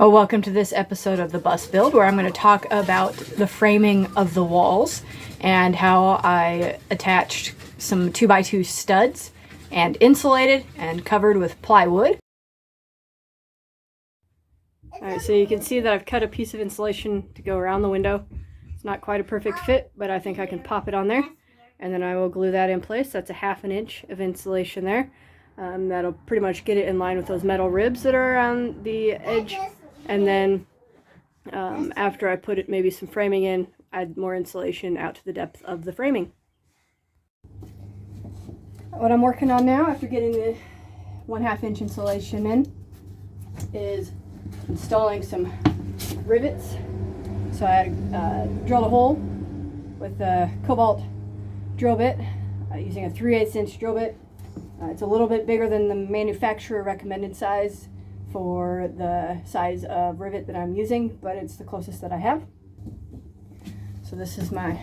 Oh, welcome to this episode of the Bus Build, where I'm going to talk about the framing of the walls and how I attached some 2x2 studs and insulated and covered with plywood. Alright, so you can see that I've cut a piece of insulation to go around the window. It's not quite a perfect fit, but I think I can pop it on there. And then I will glue that in place. That's a 1/2 inch of insulation there. That'll pretty much get it in line with those metal ribs that are around the edge. And then after I put maybe some framing in, add more insulation out to the depth of the framing. What I'm working on now, after getting the 1/2 inch insulation in, is installing some rivets. So I drilled a hole with a cobalt drill bit using a 3/8 inch drill bit. It's a little bit bigger than the manufacturer recommended size for the size of rivet that I'm using, but it's the closest that I have. So this is my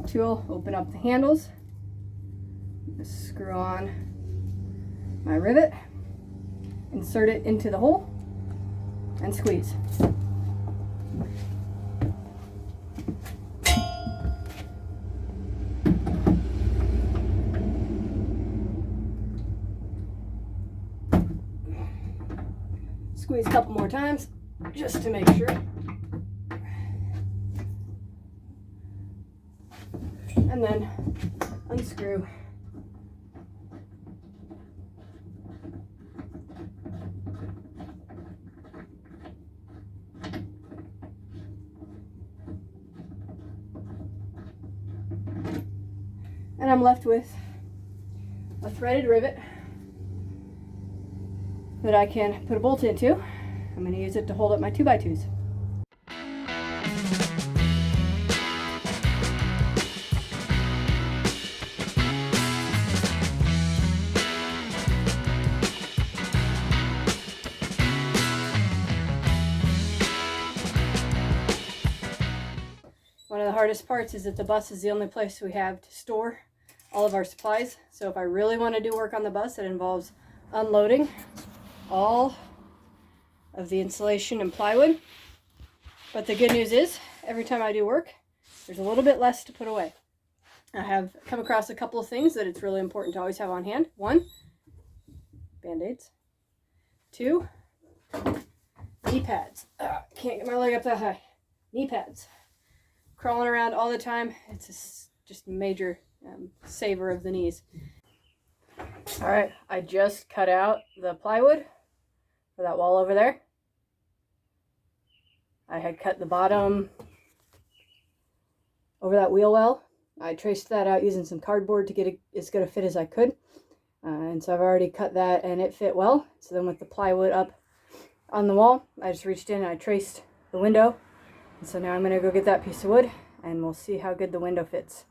tool. Open up the handles, just screw on my rivet, insert it into the hole, and squeeze. Squeeze a couple more times just to make sure. And then unscrew. And I'm left with a threaded rivet that I can put a bolt into. I'm going to use it to hold up my 2x2s. One of the hardest parts is that the bus is the only place we have to store all of our supplies. So if I really want to do work on the bus, it involves unloading all of the insulation and plywood. But the good news is, every time I do work, there's a little bit less to put away. I have come across a couple of things that it's really important to always have on hand. 1, Band-Aids. 2, knee pads. Can't get my leg up that high. Knee pads. Crawling around all the time, it's just a major saver of the knees. Alright, I just cut out the plywood for that wall over there. I had cut the bottom over that wheel well. I traced that out using some cardboard to get it as good a fit as I could. And so I've already cut that and it fit well. So then with the plywood up on the wall, I just reached in and I traced the window. And so now I'm going to go get that piece of wood and we'll see how good the window fits.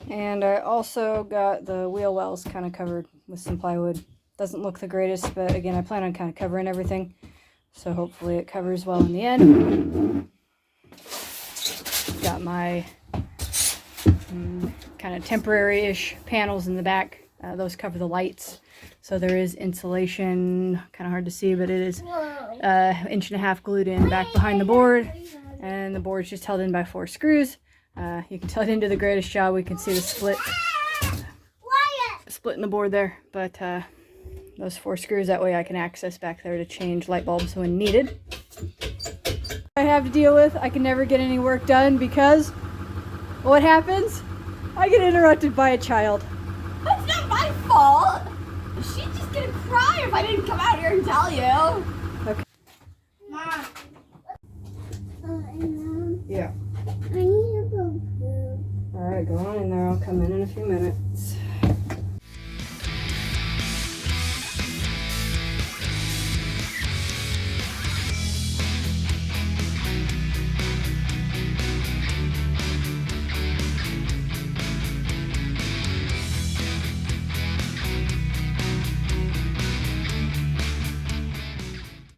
And I also got the wheel wells kind of covered with some plywood. Doesn't look the greatest, but again, I plan on kind of covering everything. So hopefully it covers well in the end. Got my kind of temporary-ish panels in the back. Those cover the lights. So there is insulation, kind of hard to see, but it is 1.5 inches glued in back behind the board. And the board's just held in by 4 screws. You can tell it didn't do the greatest job. We can see the split in the board there, but those 4 screws, that way I can access back there to change light bulbs when needed. I have to deal with, I can never get any work done because what happens? I get interrupted by a child. That's not my fault. She's just gonna cry if I didn't come out here and tell you. Okay. Mom. Yeah. I need to go poop. Alright, go on in there. I'll come in a few minutes.